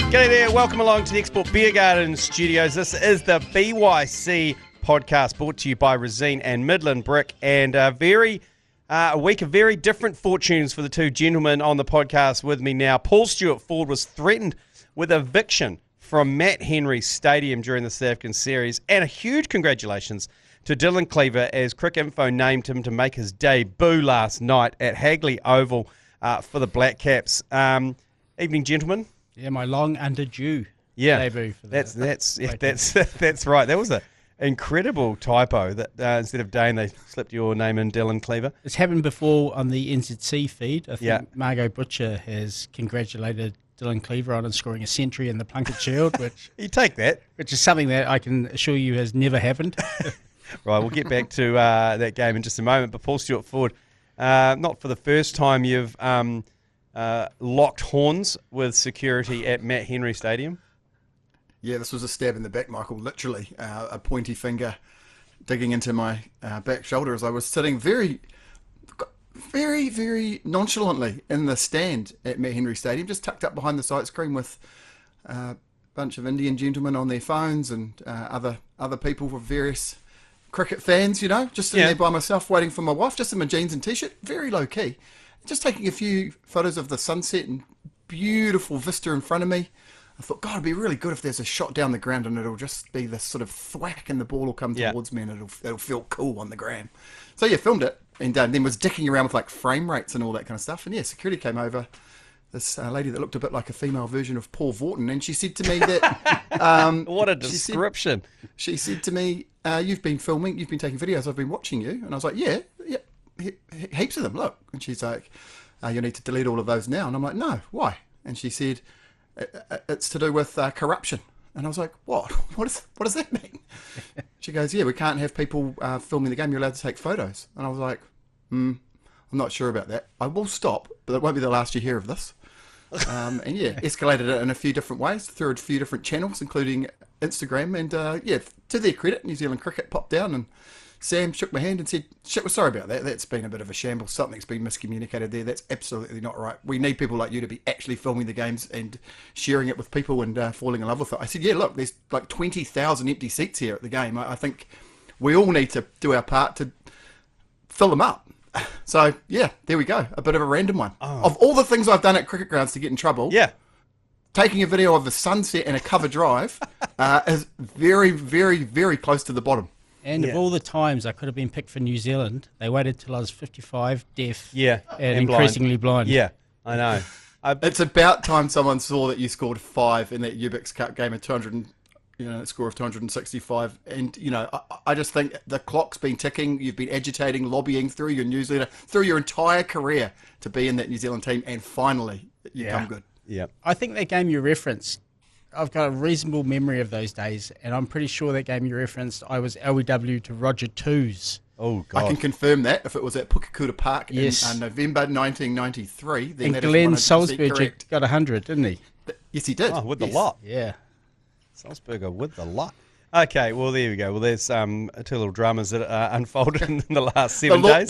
G'day there, welcome along to the Export Beer Garden Studios. This is the BYC Podcast, brought to you by Resene and Midland Brick, and a week of very different fortunes for the two gentlemen on the podcast with me now. Stewart Ford was threatened with eviction from Matt Henry Stadium during the South African Series, and a huge congratulations to Dylan Cleaver as Cricinfo named him to make his debut last night at Hagley Oval for the Black Caps. Evening, gentlemen. Yeah, my long overdue debut for that. That's right. That was an incredible typo that instead of Dane, they slipped your name in, Dylan Cleaver. It's happened before on the NZC feed. I think Margot Butcher has congratulated Dylan Cleaver on scoring a century in the Plunket Shield, which you take that, which is something that I can assure you has never happened. Right, we'll get back to that game in just a moment. But Stewart Ford, not for the first time you've locked horns with security at Matt Henry Stadium. Yeah, this was a stab in the back, Michael, literally. A pointy finger digging into my back shoulder as I was sitting very, very nonchalantly in the stand at Matt Henry Stadium, just tucked up behind the sight screen with a bunch of Indian gentlemen on their phones and other people with various cricket fans, you know, just sitting there by myself waiting for my wife, just in my jeans and T-shirt, very low-key. Just taking a few photos of the sunset and beautiful vista in front of me. I thought, God, it'd be really good if there's a shot down the ground and it'll just be this sort of thwack and the ball will come towards me and it'll feel cool on the gram. So, yeah, filmed it and then was dicking around with, like, frame rates and all that kind of stuff. And, yeah, security came over, this lady that looked a bit like a female version of Paul Vorton, and she said to me that... what a description. She said to me, you've been filming, you've been taking videos, I've been watching you. And I was like, yeah, heaps of them, look. And she's like, you need to delete all of those now. And I'm like, no, why? And she said, it's to do with corruption. And I was like, what? What does that mean? She goes, yeah, we can't have people filming the game. You're allowed to take photos. And I was like, I'm not sure about that. I will stop, but it won't be the last you hear of this. And yeah, escalated it in a few different ways through a few different channels, including Instagram. And yeah, to their credit, New Zealand Cricket popped down and Sam shook my hand and said, shit, we're sorry about that. That's been a bit of a shambles. Something's been miscommunicated there. That's absolutely not right. We need people like you to be actually filming the games and sharing it with people and falling in love with it. I said, yeah, look, there's like 20,000 empty seats here at the game. I think we all need to do our part to fill them up. So, yeah, there we go. A bit of a random one. Oh. Of all the things I've done at cricket grounds to get in trouble, taking a video of the sunset and a cover drive is very, very, very close to the bottom. And of all the times I could have been picked for New Zealand, they waited till I was 55, deaf, and increasingly blind. Yeah, I know. It's about time someone saw that you scored 5 in that Ubix Cup game at 200, score of 265. And, I just think the clock's been ticking. You've been agitating, lobbying through your newsletter, through your entire career to be in that New Zealand team. And finally, you come good. Yeah. I think that game you referenced, I've got a reasonable memory of those days, and I'm pretty sure that game you referenced, I was LBW to Roger Twos. Oh, God. I can confirm that if it was at Pukekohe Park in November 1993. Then and Glenn Salzberger got 100, didn't he? Yes, he did. Oh, with the lot. Yeah. Salzberger with the lot. Okay, well, there we go. Well, there's two little dramas that unfolded in the last 7 days.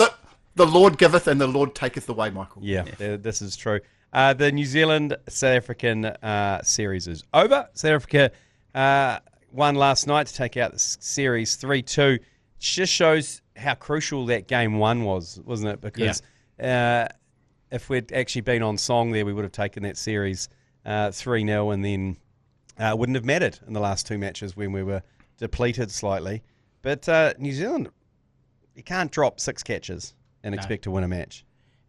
The Lord giveth and the Lord taketh away, Michael. Yeah, this is true. The New Zealand-South African series is over. South Africa won last night to take out the series 3-2. It just shows how crucial that game 1 was, wasn't it? Because if we'd actually been on song there, we would have taken that series 3-0 and then it wouldn't have mattered in the last 2 matches when we were depleted slightly. But New Zealand, you can't drop 6 catches and expect to win a match.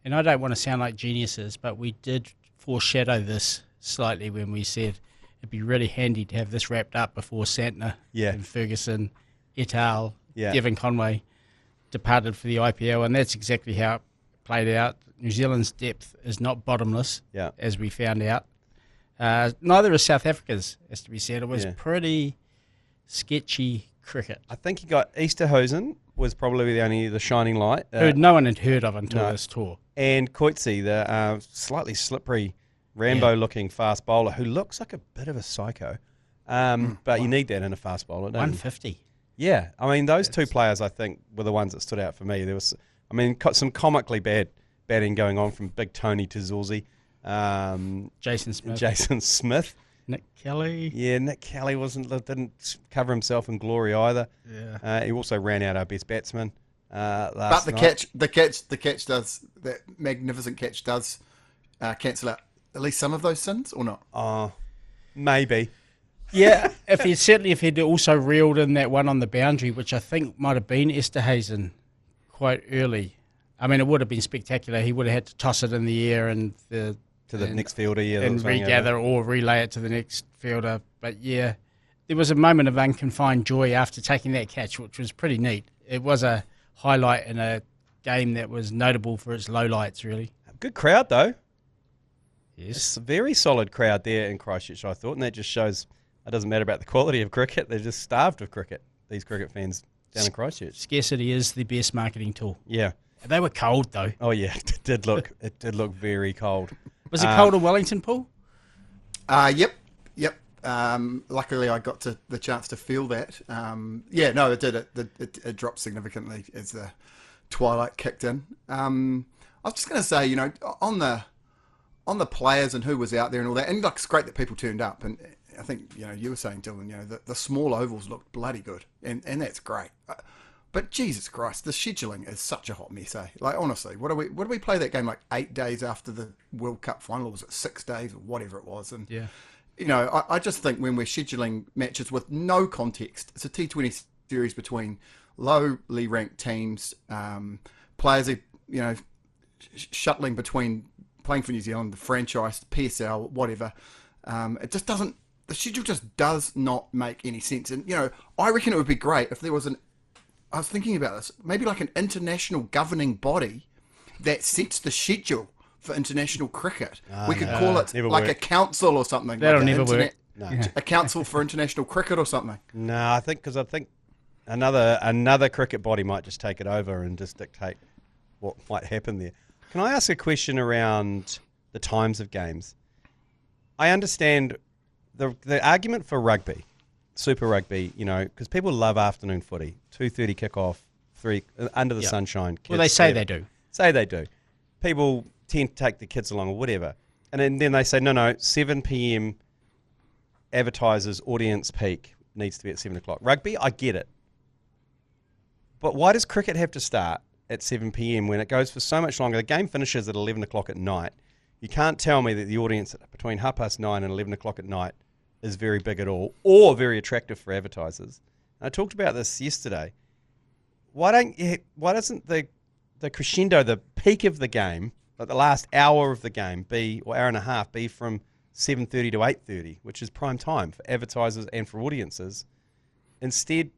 And I don't want to sound like geniuses, but we did foreshadow this slightly when we said it'd be really handy to have this wrapped up before Santner and Ferguson, et al., Devon Conway departed for the IPL, and that's exactly how it played out. New Zealand's depth is not bottomless, as we found out. Neither is South Africa's, has to be said. It was pretty sketchy cricket. I think you got Easterhuizen was probably the shining light. Who no one had heard of until this tour. And Coetzee, the slightly slippery, Rambo-looking fast bowler who looks like a bit of a psycho. But you need that in a fast bowler, don't 150. You? Yeah. I mean, those two players, I think, were the ones that stood out for me. There was, some comically bad batting going on from Big Tony to Zorzi. Jason Smith. Nick Kelly. Yeah, Nick Kelly didn't cover himself in glory either. Yeah. He also ran out our best batsman last But the night. catch does, that magnificent catch does cancel out at least some of those sins, or not? Oh, maybe. Yeah, if he'd also reeled in that one on the boundary, which I think might have been Esterhazen quite early. I mean, it would have been spectacular. He would have had to toss it in the air and to the next fielder, and regather or relay it to the next fielder. But yeah, there was a moment of unconfined joy after taking that catch, which was pretty neat. It was a highlight in a game that was notable for its lowlights, really. Good crowd, though. Yes. It's a very solid crowd there in Christchurch, I thought, and that just shows it doesn't matter about the quality of cricket. They're just starved of cricket, these cricket fans down in Christchurch. Scarcity is the best marketing tool. Yeah. They were cold, though. Oh, yeah, it did look very cold. Was it cold in Wellington, Paul? Yep. Luckily, I got the chance to feel that. It did. It dropped significantly as the twilight kicked in. I was just going to say, on the players and who was out there and all that, and it's great that people turned up. And I think you were saying, Dylan, the small ovals looked bloody good, and that's great. But Jesus Christ, the scheduling is such a hot mess, eh? Like, honestly, what do we play that game like 8 days after the World Cup final, or was it 6 days or whatever it was? And yeah. I just think when we're scheduling matches with no context, it's a T20 series between lowly ranked teams, players are, shuttling between playing for New Zealand, the franchise, the PSL, whatever. It just doesn't. The schedule just does not make any sense. And I reckon it would be great if there was I was thinking about this, maybe like an international governing body that sets the schedule for international cricket. We could call it like a council or something. That'll like never work. No. A council for international cricket or something. No, I think another cricket body might just take it over and just dictate what might happen there. Can I ask a question around the times of games? I understand the argument for rugby, Super Rugby, because people love afternoon footy, 2:30 kickoff, 3 under the sunshine. Well, they say they do. Say they do. People tend to take the kids along or whatever, and then they say no, 7 p.m. advertisers audience peak needs to be at 7 o'clock. Rugby, I get it, but why does cricket have to start at 7 p.m. when it goes for so much longer? The game finishes at 11 o'clock at night. You can't tell me that the audience between 9:30 and 11 o'clock at night is very big at all, or very attractive for advertisers. And I talked about this yesterday. Why doesn't the crescendo, the peak of the game, like the last hour of the game, or hour and a half, be from 7:30 to 8:30, which is prime time for advertisers and for audiences? Instead,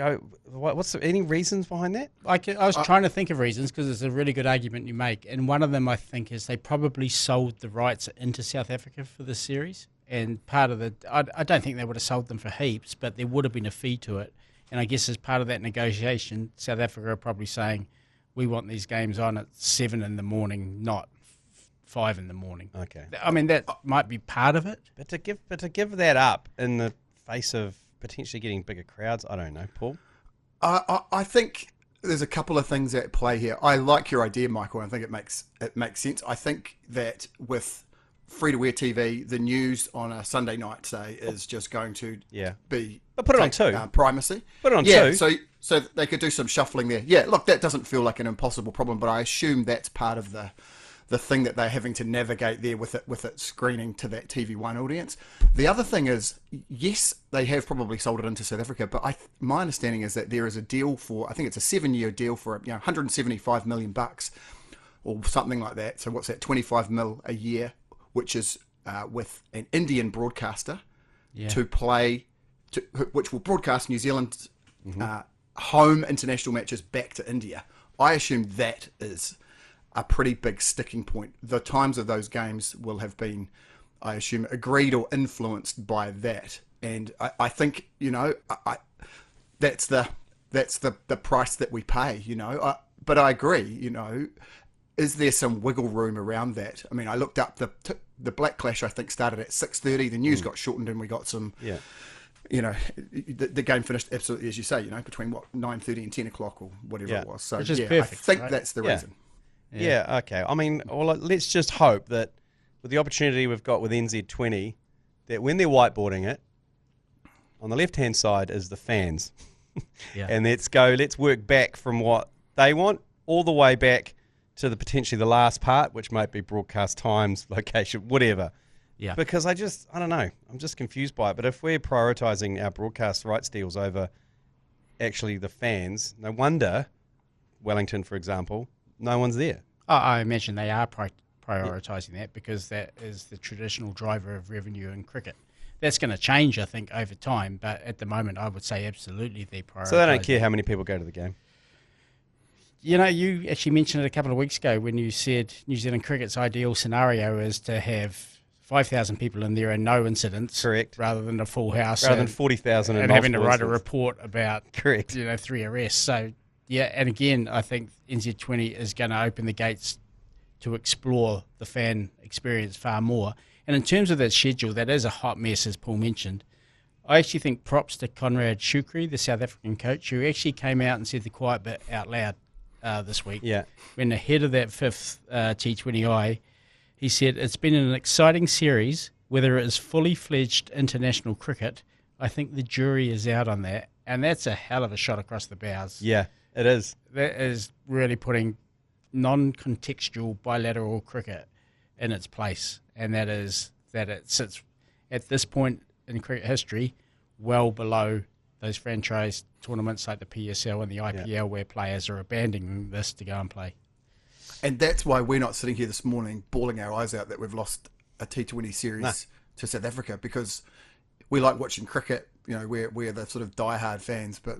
any reasons behind that? I was trying to think of reasons, because it's a really good argument you make, and one of them I think is they probably sold the rights into South Africa for this series. And part of I don't think they would have sold them for heaps, but there would have been a fee to it. And I guess as part of that negotiation, South Africa are probably saying, we want these games on at 7 in the morning, not 5 in the morning. Okay. I mean, that might be part of it. But to give that up in the face of potentially getting bigger crowds, I don't know, Paul. I think there's a couple of things at play here. I like your idea, Michael. I think it makes sense. I think that with free-to-air TV, the news on a Sunday night, say, is just going to be... But put it on 2. Primacy. Put it on 2. So they could do some shuffling there. Yeah, look, that doesn't feel like an impossible problem, but I assume that's part of the thing that they're having to navigate there with it screening to that TV1 audience. The other thing is, yes, they have probably sold it into South Africa, but my understanding is that there is a deal for, I think it's a 7-year deal for $175 million or something like that. So what's that, 25 mil a year, which is with an Indian broadcaster which will broadcast New Zealand's home international matches back to India. I assume that is a pretty big sticking point. The times of those games will have been, I assume, agreed or influenced by that. And I think, that's the price that we pay, but I agree, is there some wiggle room around that? I mean, I looked up the Black Clash, I think, started at 6:30. The news got shortened and we got some, the game finished absolutely, as you say, between 9:30 and 10 o'clock or whatever it was. So, which is perfect, I think right? that's the reason. Yeah, okay. I mean, well, let's just hope that with the opportunity we've got with NZ20, that when they're whiteboarding it, on the left-hand side is the fans. And let's work back from what they want all the way back to potentially the last part, which might be broadcast times, location, whatever. Yeah. Because I don't know. I'm just confused by it. But if we're prioritising our broadcast rights deals over actually the fans, no wonder Wellington, for example, no one's there. Oh, I imagine they are prioritising that because that is the traditional driver of revenue in cricket. That's going to change, I think, over time. But at the moment, I would say absolutely they prioritise. So they don't care how many people go to the game? You know, you actually mentioned it a couple of weeks ago when you said New Zealand cricket's ideal scenario is to have 5,000 people in there and no incidents. Correct. Rather than a full house. Rather than 40,000 and having to write a report about, correct, 3 arrests. So, yeah, and again, I think NZ20 is going to open the gates to explore the fan experience far more. And in terms of that schedule, that is a hot mess, as Paul mentioned. I actually think props to Conrad Shukri, the South African coach, who actually came out and said the quiet bit out loud this week. Yeah. When ahead of that fifth T20I, he said, it's been an exciting series. Whether it is fully fledged international cricket, I think the jury is out on that. And that's a hell of a shot across the bows. Yeah, it is. That is really putting non-contextual bilateral cricket in its place. And that is that it sits at this point in cricket history well below those franchise tournaments like the PSL and the IPL where players are abandoning this to go and play. And that's why we're not sitting here this morning bawling our eyes out that we've lost a T20 series to South Africa, because we like watching cricket. You know, we're the sort of diehard fans, but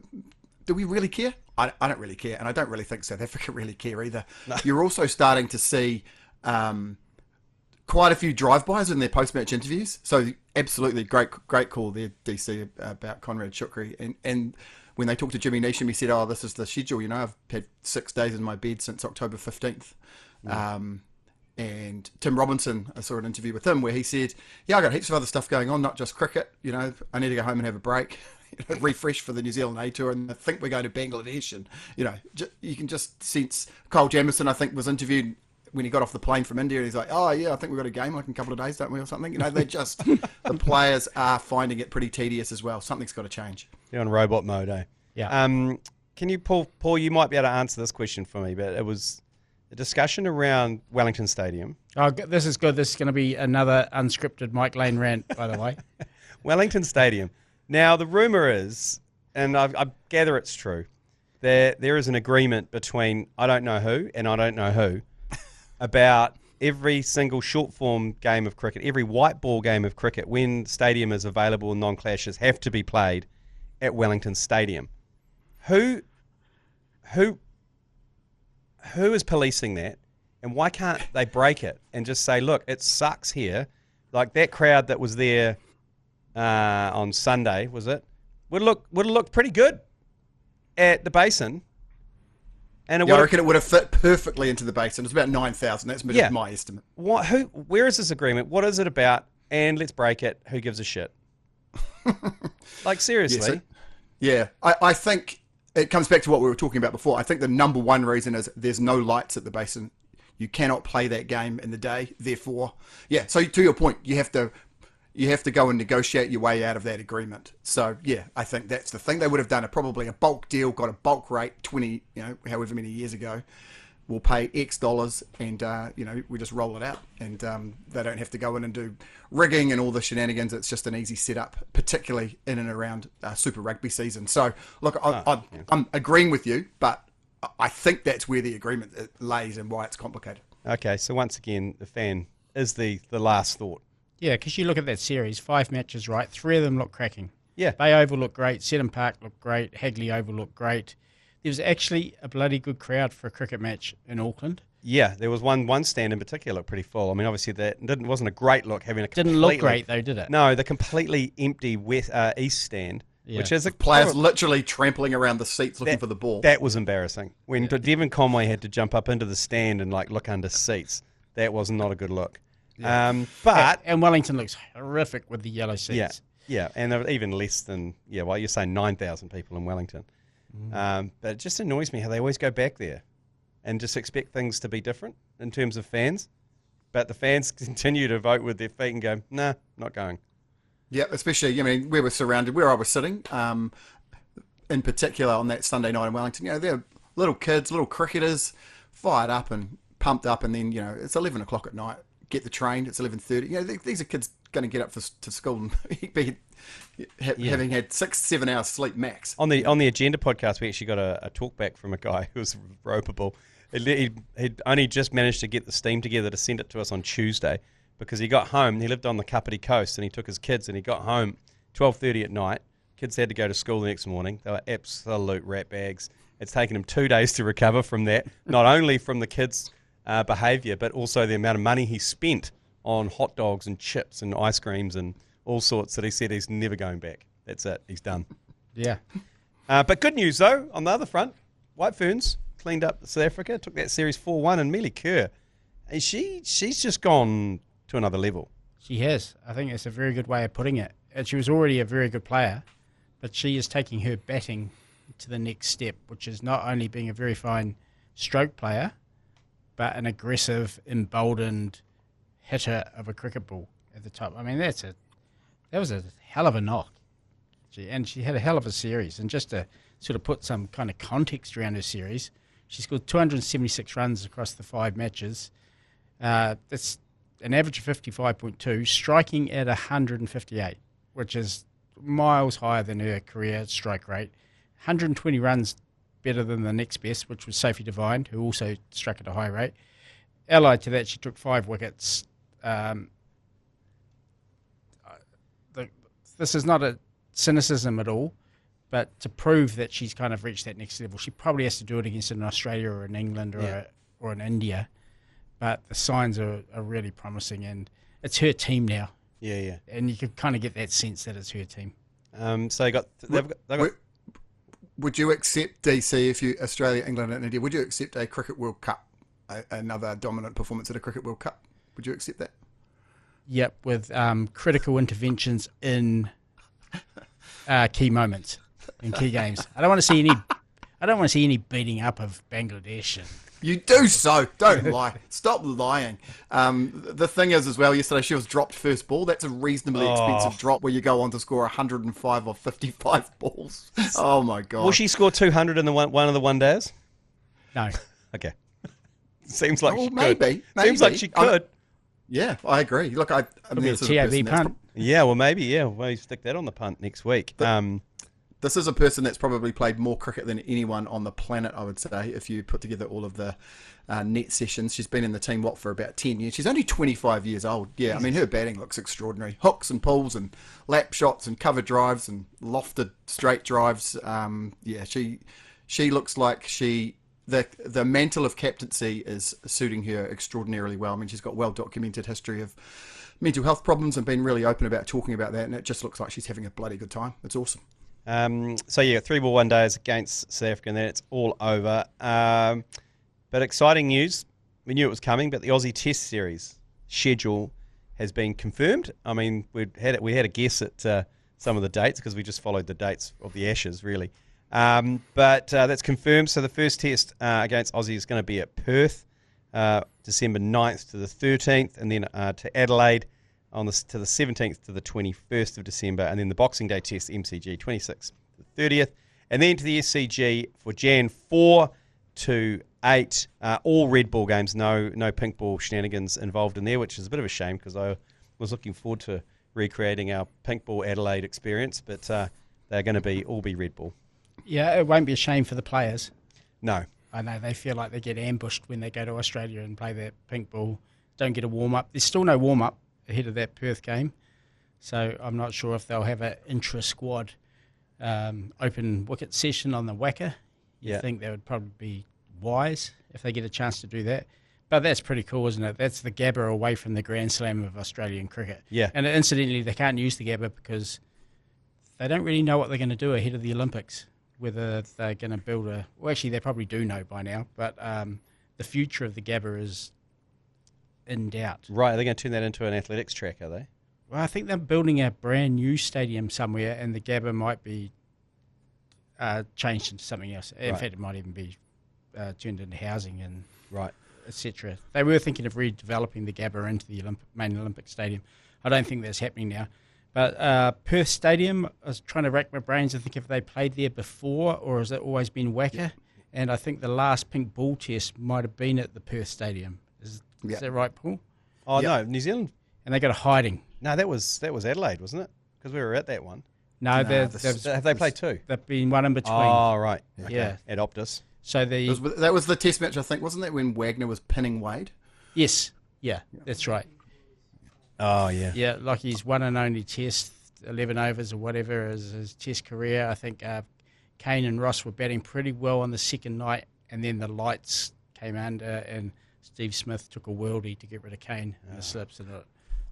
do we really care? I don't really care, and I don't really think South Africa really care either. No. You're also starting to see quite a few drive-bys in their post-match interviews. So absolutely great call there, DC, about Conrad Shukri. And when they talked to Jimmy Neesham, he said, this is the schedule. You know, I've had 6 days in my bed since October 15th. And Tim Robinson, I saw an interview with him where he said, I got heaps of other stuff going on, not just cricket. You know, I need to go home and have a break, refresh for the New Zealand A Tour. And I think we're going to Bangladesh. And, you can just sense Kyle Jamieson, I think, was interviewed when he got off the plane from India, and he's like, I think we've got a game like in a couple of days, don't we, or something? You know, they just, the players are finding it pretty tedious as well. Something's got to change. They're on robot mode, eh? Yeah. Can you, Paul, you might be able to answer this question for me, but it was a discussion around Wellington Stadium. Oh, this is good. This is going to be another unscripted Lane Rant, by the way. Wellington Stadium. Now, the rumour is, and I gather it's true, there is an agreement between I don't know who and I don't know who about every single short-form game of cricket, every white ball game of cricket, when stadium is available and non-clashes have to be played at Wellington Stadium. Who is policing that, and why can't they break it and just say, look, it sucks here? Like that crowd that was there on Sunday, was it? Would have looked pretty good at the Basin. And I reckon it would have fit perfectly into the Basin. It's about 9,000. That's my estimate. Where is this agreement? What is it about? And let's break it. Who gives a shit? Like, seriously. I think it comes back to what we were talking about before. I think the number one reason is there's no lights at the Basin. You cannot play that game in the day. Therefore, so to your point, you have to go and negotiate your way out of that agreement. So, I think that's the thing. They would have done probably a bulk deal, got a bulk rate 20, however many years ago. We'll pay X dollars and, we just roll it out. And they don't have to go in and do rigging and all the shenanigans. It's just an easy setup, particularly in and around Super Rugby season. So, look, I'm agreeing with you, but I think that's where the agreement lays and why it's complicated. Okay, so once again, the fan is the last thought. Yeah, because you look at that series, 5 matches, right? 3 of them look cracking. Yeah. Bay Oval looked great. Seddon Park looked great. Hagley Oval looked great. There was actually a bloody good crowd for a cricket match in Auckland. Yeah, there was one stand in particular looked pretty full. I mean, obviously that wasn't a great look having a completely... Didn't look great though, did it? No, the completely empty east stand, which is players literally trampling around the seats looking for the ball. That was embarrassing. When Devon Conway had to jump up into the stand and look under seats, that was not a good look. Yeah. And Wellington looks horrific with the yellow seats. Yeah, and there were even less than you're saying 9,000 people in Wellington. But it just annoys me how they always go back there and just expect things to be different in terms of fans. But the fans continue to vote with their feet and go, nah, not going. Yeah, especially, I mean, we were surrounded, where I was sitting, in particular on that Sunday night in Wellington, they're little kids, little cricketers, fired up and pumped up, and then, it's 11 o'clock at night, get the train, it's 11:30. These are kids going to get up to school and be having had 6-7 hours sleep max. On the Agenda podcast, we actually got a talk back from a guy who was ropeable. He'd only just managed to get the steam together to send it to us on Tuesday, because he got home, he lived on the Kapiti coast, and he took his kids, and he got home 12:30 at night. Kids had to go to school the next morning. They were absolute rat bags. It's taken him 2 days to recover from that, not only from the kids' behaviour, but also the amount of money he spent on hot dogs and chips and ice creams and all sorts, that he said he's never going back. That's it. He's done. Yeah. But good news, though, on the other front. White Ferns cleaned up South Africa, took that series 4-1, and Melie Kerr, she's just gone to another level. She has. I think it's a very good way of putting it. And she was already a very good player, but she is taking her batting to the next step, which is not only being a very fine stroke player, but an aggressive, emboldened hitter of a cricket ball at the top. I mean, that was a hell of a knock. And she had a hell of a series. And just to sort of put some kind of context around her series, she scored 276 runs across the 5 matches. That's an average of 55.2, striking at 158, which is miles higher than her career strike rate. 120 runs better than the next best, which was Sophie Devine, who also struck at a high rate. Allied to that, she took 5 wickets. This is not a cynicism at all, but to prove that she's kind of reached that next level, she probably has to do it against an Australia or an England or an India. But the signs are really promising, and it's her team now. Yeah. And you can kind of get that sense that it's her team. So they've got. Would you accept, DC, if you Australia, England, and India? Would you accept a Cricket World Cup, another dominant performance at a Cricket World Cup? Would you accept that? Yep, with critical interventions in key moments, in key games. I don't want to see any beating up of Bangladesh. You do so. Don't lie. Stop lying. The thing is, as well, yesterday she was dropped first ball. That's a reasonably expensive drop where you go on to score 105 or 55 balls. Oh, my God. Will she score 200 in one of the one days? No. Okay. Seems like she could. Maybe. Seems like she could. Yeah, I agree. Look, I mean, be a TAB punt. Yeah, well, maybe, yeah. Well, you stick that on the punt next week. This is a person that's probably played more cricket than anyone on the planet, I would say, if you put together all of the net sessions. She's been in the team, for about 10 years. She's only 25 years old. Yeah, I mean, her batting looks extraordinary. Hooks and pulls and lap shots and cover drives and lofted straight drives. Yeah, she looks like the mantle of captaincy is suiting her extraordinarily well. I mean, she's got well-documented history of mental health problems and been really open about talking about that, and it just looks like she's having a bloody good time. It's awesome. So, 3-ball one days against South Africa, and then it's all over. But exciting news. We knew it was coming, but the Aussie Test series schedule has been confirmed. I mean, we had a guess at some of the dates because we just followed the dates of the Ashes, really. But that's confirmed. So the first test against Aussie is going to be at Perth, December 9th to the 13th, and then to Adelaide to the 17th to the 21st of December, and then the Boxing Day test, MCG, 26th to the 30th, and then to the SCG for Jan 4 to 8, all red ball games, no pink ball shenanigans involved in there, which is a bit of a shame because I was looking forward to recreating our pink ball Adelaide experience, but they're going to all be red ball. Yeah, it won't be a shame for the players. No. I know they feel like they get ambushed when they go to Australia and play their pink ball, don't get a warm-up. There's still no warm-up ahead of that Perth game, so I'm not sure if they'll have an intra-squad open wicket session on the Wacker. You think that would probably be wise if they get a chance to do that. But that's pretty cool, isn't it? That's the Gabba away from the Grand Slam of Australian cricket. Yeah. And incidentally, they can't use the Gabba because they don't really know what they're going to do ahead of the Olympics, whether they're going to build well, actually, they probably do know by now, but the future of the Gabba is in doubt. Right, are they going to turn that into an athletics track, are they? Well, I think they're building a brand new stadium somewhere, and the Gabba might be changed into something else. In fact, it might even be turned into housing and etc. They were thinking of redeveloping the Gabba into the main Olympic stadium. I don't think that's happening now. But Perth Stadium, I was trying to rack my brains and think if they played there before or has it always been Wacker? Yeah. And I think the last pink ball test might have been at the Perth Stadium. Is that right, Paul? Oh, no, New Zealand. And they got a hiding. No, that was Adelaide, wasn't it? Because we were at that one. No, have they played two? They've been one in between. Oh, right. Okay. Yeah. At Optus. So that was the test match, I think, wasn't it, when Wagner was pinning Wade? Yes. Yeah, that's right. Oh, yeah. Yeah, like his one and only test, 11 overs or whatever, is his test career. I think Kane and Ross were batting pretty well on the second night, and then the lights came under, and Steve Smith took a worldie to get rid of Kane in the slips, and it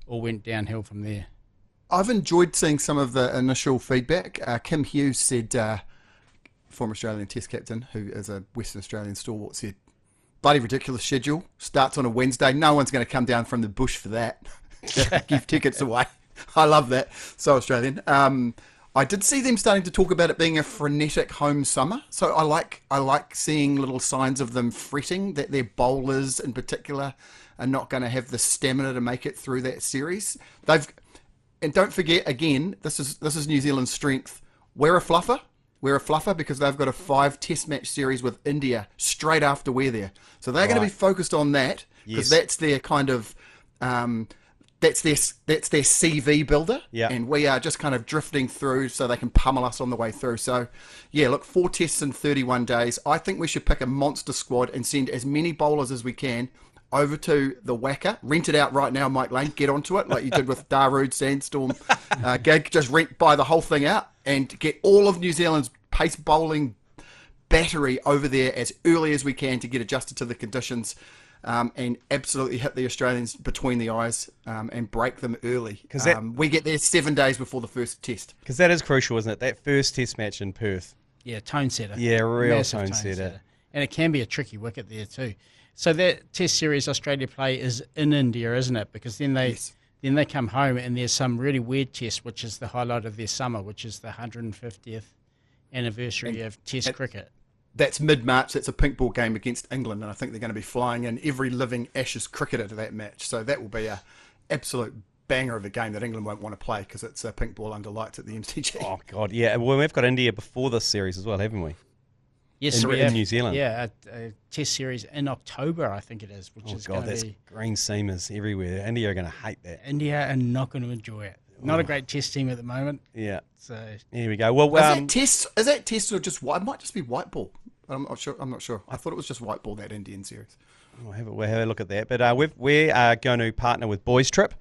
all went downhill from there. I've enjoyed seeing some of the initial feedback. Kim Hughes said, former Australian Test captain, who is a Western Australian stalwart, said, bloody ridiculous schedule. Starts on a Wednesday. No one's going to come down from the bush for that. Give tickets away. I love that. So Australian. I did see them starting to talk about it being a frenetic home summer. So I like seeing little signs of them fretting that their bowlers in particular are not going to have the stamina to make it through that series. And don't forget, again, this is New Zealand's strength. We're a fluffer because they've got a 5 test match series with India straight after we're there. So they're going to be focused on that because that's their kind of that's their CV builder. Yeah. And we are just kind of drifting through so they can pummel us on the way through. So, yeah, look, 4 tests in 31 days. I think we should pick a monster squad and send as many bowlers as we can over to the Wacker. Rent it out right now, Mike Lane. Get onto it like you did with Darude, Sandstorm, gig. Just buy the whole thing out and get all of New Zealand's pace bowling battery over there as early as we can to get adjusted to the conditions, and absolutely hit the Australians between the eyes and break them early. Because we get there 7 days before the first test. Because that is crucial, isn't it? That first test match in Perth. Yeah, tone setter. Yeah, real Massive tone setter. And it can be a tricky wicket there too. So that test series Australia play is in India, isn't it? Because then they come home and there's some really weird test, which is the highlight of their summer, which is the 150th anniversary of Test cricket. That's mid-March. That's a pink ball game against England, and I think they're going to be flying in every living Ashes cricketer to that match. So that will be a absolute banger of a game that England won't want to play because it's a pink ball under lights at the MCG. Oh, God, yeah. Well, we've got India before this series as well, haven't we? Yes, in New Zealand. Yeah, a test series in October, I think it is, which is going to be... green seamers everywhere. India are going to hate that. India are not going to enjoy it. Not a great test team at the moment. Yeah. So here we go. Well, is that test or just white? It might just be white ball. I'm not sure. I thought it was just white ball, that Indian series. We'll have a look at that. But we are going to partner with Boys Trip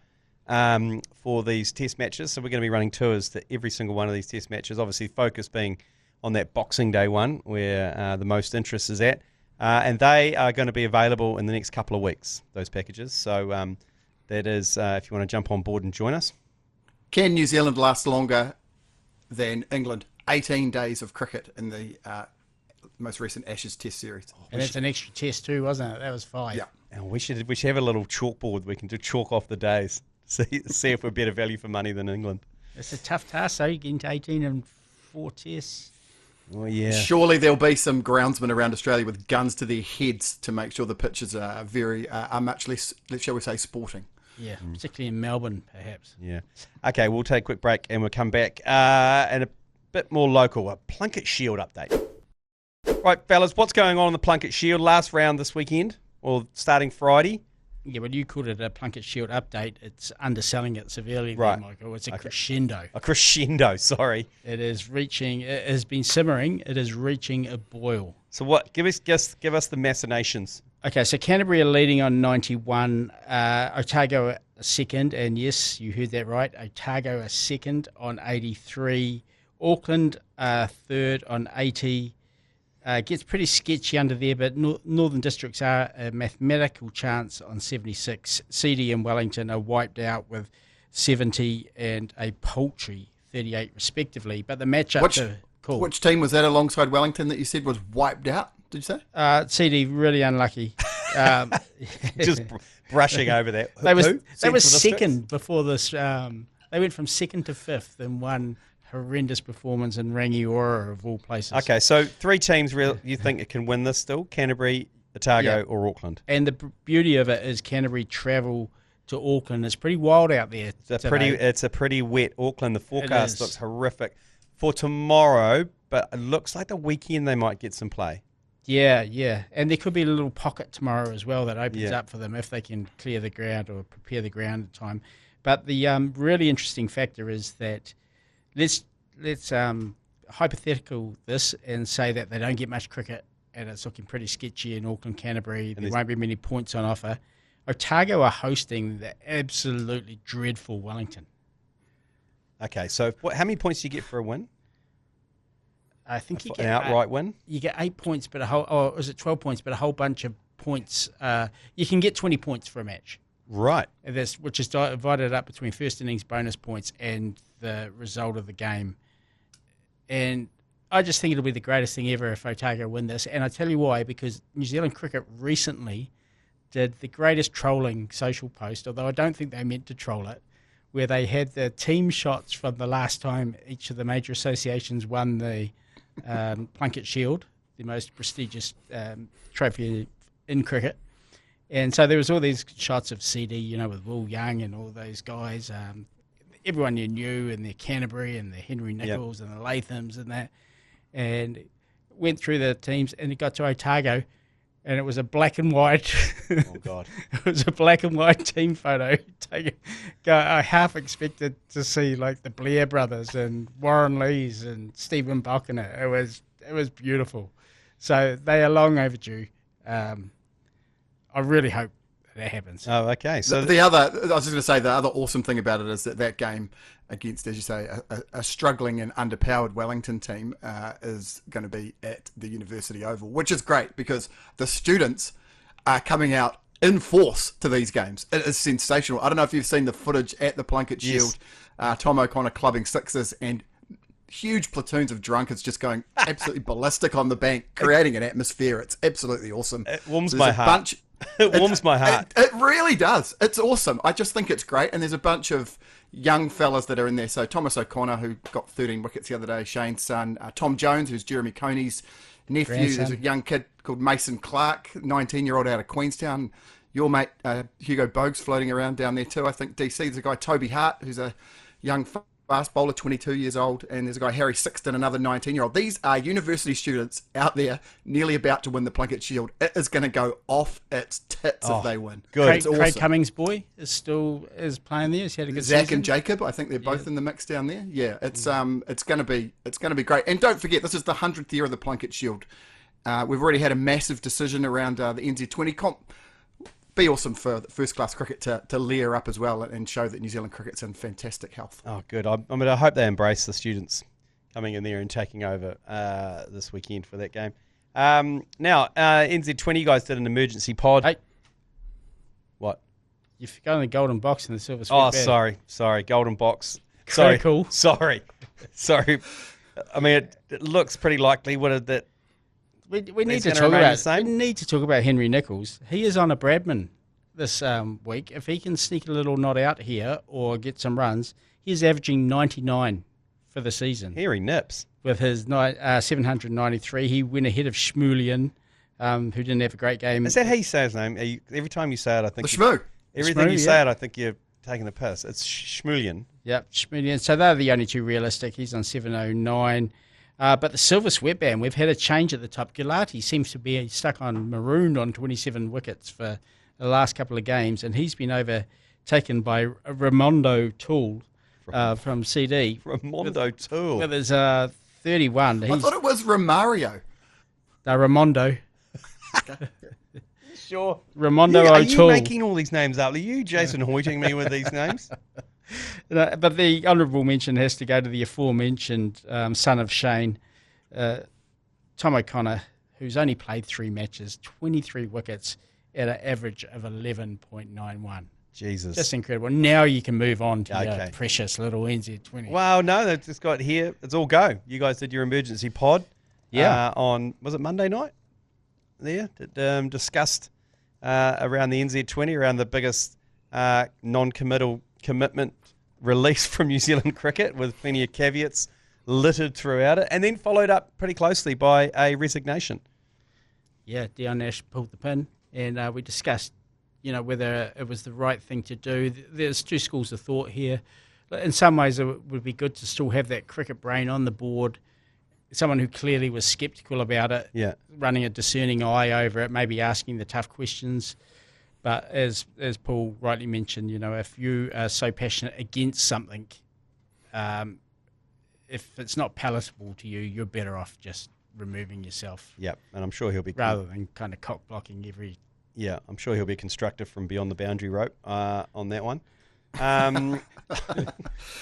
for these test matches. So we're going to be running tours to every single one of these test matches. Obviously, focus being on that Boxing Day one where the most interest is at. And they are going to be available in the next couple of weeks, those packages. So that is, if you want to jump on board and join us. Can New Zealand last longer than England? 18 days of cricket in the most recent Ashes Test series. And that's an extra test too, wasn't it? That was 5. Yeah. And we should have a little chalkboard. We can do chalk off the days. See if we're better value for money than England. It's a tough task, though. Getting to 18 and 4 tests. Well, yeah. Surely there'll be some groundsmen around Australia with guns to their heads to make sure the pitches are much less, shall we say, sporting. Yeah, particularly in Melbourne, perhaps. Yeah. Okay, we'll take a quick break and we'll come back and a bit more local, a Plunket Shield update. Right, fellas, what's going on the Plunket Shield? Last round this weekend, or starting Friday? Yeah, but you called it a Plunket Shield update. It's underselling it severely, right, there, Michael. It's a crescendo. A crescendo, sorry. It has been simmering. It is reaching a boil. So what? Give us the machinations. Okay, so Canterbury are leading on 91, Otago a second, and yes, you heard that right, Otago a second on 83, Auckland third on 80, gets pretty sketchy under there, but Northern Districts are a mathematical chance on 76, CD and Wellington are wiped out with 70 and a paltry 38 respectively, but the matchups are cool. Which team was that alongside Wellington that you said was wiped out? Did you say? CD, really unlucky. Just brushing over that. They were second before this. They went from second to fifth in one horrendous performance in Rangiora, of all places. Okay, so 3 teams you think it can win this still? Canterbury, Otago or Auckland? And the beauty of it is Canterbury travel to Auckland. It's pretty wild out there. It's a pretty wet Auckland. The forecast looks horrific for tomorrow, but it looks like the weekend they might get some play. Yeah. And there could be a little pocket tomorrow as well that opens up for them if they can clear the ground or prepare the ground in time. But the really interesting factor is that let's hypothetical this and say that they don't get much cricket and it's looking pretty sketchy in Auckland, Canterbury. There won't be many points on offer. Otago are hosting the absolutely dreadful Wellington. Okay, so how many points do you get for a win? I think you get an outright win. You get 8 points, but is it 12 points? But a whole bunch of points. You can get 20 points for a match. Right. Which is divided up between first innings bonus points and the result of the game. And I just think it'll be the greatest thing ever if Otago win this. And I tell you why, because New Zealand cricket recently did the greatest trolling social post, although I don't think they meant to troll it, where they had the team shots from the last time each of the major associations won the Plunket Shield, the most prestigious trophy in cricket. And so there was all these shots of CD, with Will Young and all those guys. Everyone you knew, and their Canterbury and the Henry Nichols and the Lathams and that. And went through the teams, and it got to Otago, and it was a black and white. Oh God! It was a black and white team photo. I half expected to see like the Blair brothers and Warren Lees and Stephen Buckner. It was beautiful. So they are long overdue. I really hope that happens. Oh, okay. So I was just going to say, the other awesome thing about it is that game against, as you say, a struggling and underpowered Wellington team is going to be at the University Oval, which is great because the students are coming out in force to these games. It is sensational. I don't know if you've seen the footage at the Plunket Shield. Yes. Tom O'Connor clubbing sixes and huge platoons of drunkards just going absolutely ballistic on the bank, creating an atmosphere. It's absolutely awesome. It warms my heart. It warms my heart. It really does. It's awesome. I just think it's great. And there's a bunch of young fellas that are in there. So Thomas O'Connor, who got 13 wickets the other day, Shane's son. Tom Jones, who's Jeremy Coney's nephew. Grandson. There's a young kid called Mason Clark, 19-year-old out of Queenstown. Your mate, Hugo Bogues, floating around down there too. I think DC, there's a guy, Toby Hart, who's a young fast bowler, 22 years old, and there's a guy, Harry Sixton, another 19-year-old. These are university students out there nearly about to win the Plunket Shield. It is going to go off its tits if they win. Good. Craig Cummings' boy is playing there. He's had a good Zach season. and Jacob, I think they're both in the mix down there. Yeah, it's going to be great. And don't forget, this is the 100th year of the Plunket Shield. We've already had a massive decision around the NZ20 comp. Be awesome for first-class cricket to layer up as well and show that New Zealand cricket's in fantastic health. Oh, good. I hope they embrace the students coming in there and taking over this weekend for that game. Now, NZ20 guys did an emergency pod. Hey. What? You've forgotten the golden box and the silver sweat bag. Sorry. Golden box. Critical. Sorry. I mean, it looks pretty likely. We need to talk about Henry Nichols. He is on a Bradman this week. If he can sneak a little knot out here or get some runs, he's averaging 99 for the season. Here he nips. With his 793, he went ahead of Schmulian, who didn't have a great game. Is that how you say his name? Every time you say it, I think... Shmoo. Everything you say it, I think you're taking the piss. It's Schmulian. Yep, Schmulian. So they're the only two realistic. He's on 709. But the silver sweatband, we've had a change at the top. Gulati seems to be stuck on marooned on 27 wickets for the last couple of games, and he's been overtaken by Ramondo Toole from CD. Ramondo Toole. With his 31. I thought it was Romario. No, Ramondo. Sure. Ramondo O'Toole. Are you making all these names up? Are you Jason Hoyting me with these names? But the honourable mention has to go to the aforementioned son of Shane, Tom O'Connor, who's only played 3 matches, 23 wickets at an average of 11.91. Jesus. Just incredible. Now you can move on to your precious little NZ20. Well, no, they've just got here. It's all go. You guys did your emergency pod on, was it Monday night? There, discussed around the NZ20, around the biggest non-commitment release from New Zealand cricket with plenty of caveats littered throughout it, and then followed up pretty closely by a resignation. Yeah, Dion Nash pulled the pin, and we discussed whether it was the right thing to do. There's two schools of thought here. In some ways, it would be good to still have that cricket brain on the board, someone who clearly was sceptical about it, running a discerning eye over it, maybe asking the tough questions. But as Paul rightly mentioned, if you are so passionate against something, if it's not palatable to you, you're better off just removing yourself. Yep, and I'm sure he'll be... Rather than kind of cock-blocking every... Yeah, I'm sure he'll be constructive from beyond the boundary rope on that one. Yeah,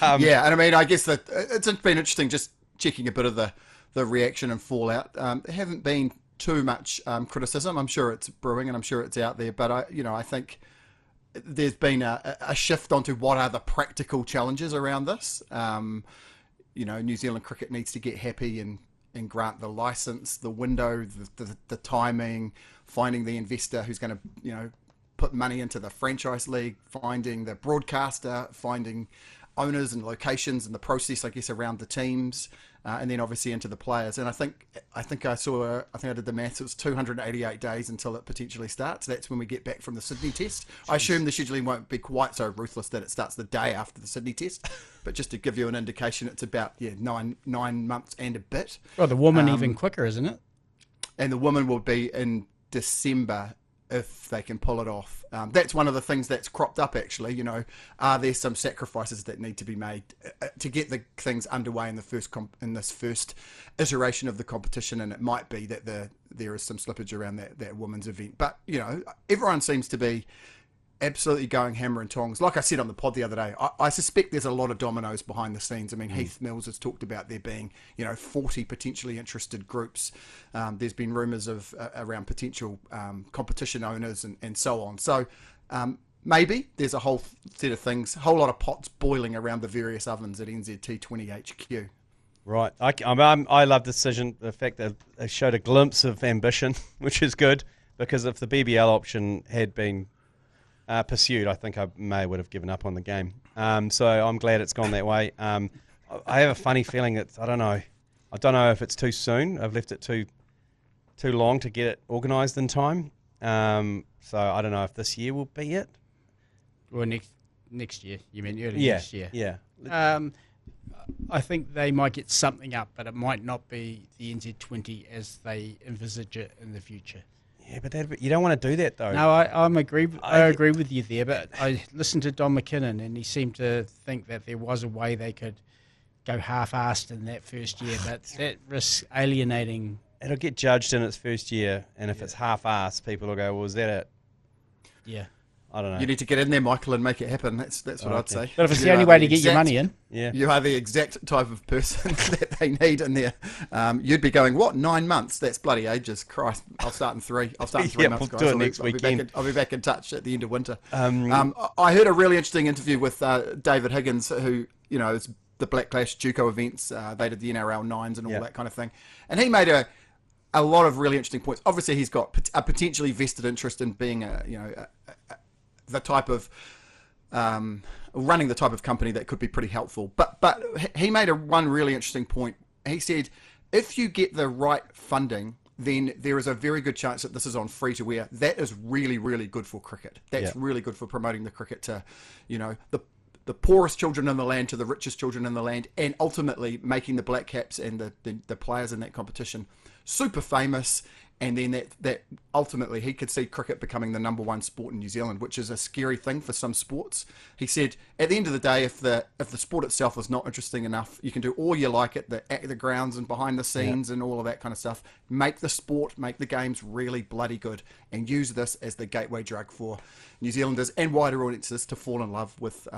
and I mean, I guess that it's been interesting just checking a bit of the reaction and fallout. There haven't been too much criticism. I'm sure it's brewing and I'm sure it's out there, but I think there's been a shift onto what are the practical challenges around this. New Zealand cricket needs to get happy and grant the license, the window, the timing, finding the investor who's going to, put money into the franchise league, finding the broadcaster, finding owners and locations and the process, I guess, around the teams, and then obviously into the players. And I think I did the maths. It was 288 days until it potentially starts. That's when we get back from the Sydney Test. Jeez. I assume the scheduling won't be quite so ruthless that it starts the day after the Sydney Test, but just to give you an indication, it's about 9 months and a bit. Well, the woman even quicker, isn't it? And the woman will be in December if they can pull it off. That's one of the things that's cropped up, actually. Are there some sacrifices that need to be made to get the things underway in this first iteration of the competition? And it might be that there is some slippage around that women's event. But, everyone seems to be absolutely going hammer and tongs. Like I said on the pod the other day, I suspect there's a lot of dominoes behind the scenes. I mean, Heath Mills has talked about there being, 40 potentially interested groups. There's been rumours of around potential competition owners and so on. So maybe there's a whole set of things, a whole lot of pots boiling around the various ovens at NZT20 HQ. Right. I love the decision, the fact that they showed a glimpse of ambition, which is good, because if the BBL option had been pursued, I think I would have given up on the game. So I'm glad it's gone that way. I have a funny feeling that I don't know if it's too soon. I've left it too long to get it organised in time. So I don't know if this year will be it. Or next year. You mean early next year? Yeah. I think they might get something up, but it might not be the NZ20 as they envisage it in the future. Yeah, but you don't want to do that, though. No, I agree with you there, but I listened to Don McKinnon, and he seemed to think that there was a way they could go half-assed in that first year, but that risks alienating. It'll get judged in its first year, and if it's half-assed, people will go, well, is that it? Yeah. I don't know. You need to get in there, Michael, and make it happen. That's what I'd say. But if it's the only way to get your money in, you are the exact type of person that they need in there. You'd be going, what, 9 months? That's bloody ages. Christ, I'll start in 3. I'll start in 3 months, guys. We'll do it next weekend. I'll be back in touch at the end of winter. I heard a really interesting interview with David Higgins, who, is the Black Clash JUCO events. They did the NRL 9s and all that kind of thing. And he made a lot of really interesting points. Obviously, he's got a potentially vested interest in being the type of running the type of company that could be pretty helpful. But he made one really interesting point. He said, if you get the right funding, then there is a very good chance that this is on free to air. That is really, really good for cricket. That's really good for promoting the cricket to, the poorest children in the land to the richest children in the land, and ultimately making the Black Caps and the players in that competition super famous. And then that ultimately he could see cricket becoming the number one sport in New Zealand, which is a scary thing for some sports. He said, at the end of the day, if the sport itself is not interesting enough, you can do all you like at the grounds and behind the scenes and all of that kind of stuff. Make the sport, make the games really bloody good, and use this as the gateway drug for New Zealanders and wider audiences to fall in love with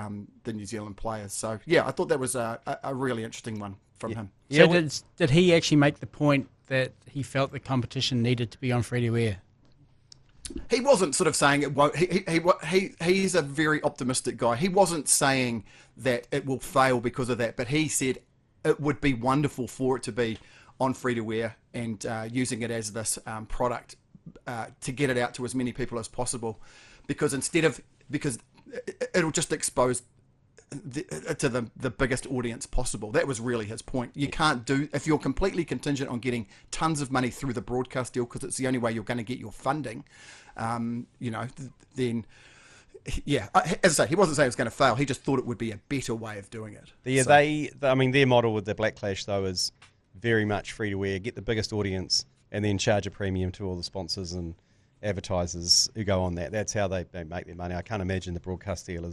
the New Zealand players. So yeah, I thought that was a really interesting one from him. So did he actually make the point that he felt the competition needed to be on free to air? He wasn't sort of saying it won't. He's a very optimistic guy. He wasn't saying that it will fail because of that, but he said it would be wonderful for it to be on free to air and using it as this product to get it out to as many people as possible, because it'll just expose to the biggest audience possible. That was really his point. You can't do, if you're completely contingent on getting tons of money through the broadcast deal, because it's the only way you're going to get your funding, then, yeah, as I say, he wasn't saying it was going to fail. He just thought it would be a better way of doing it. Yeah, their model with the Black Clash, though, is very much free to air, get the biggest audience, and then charge a premium to all the sponsors and advertisers who go on that. That's how they make their money. I can't imagine the broadcast deal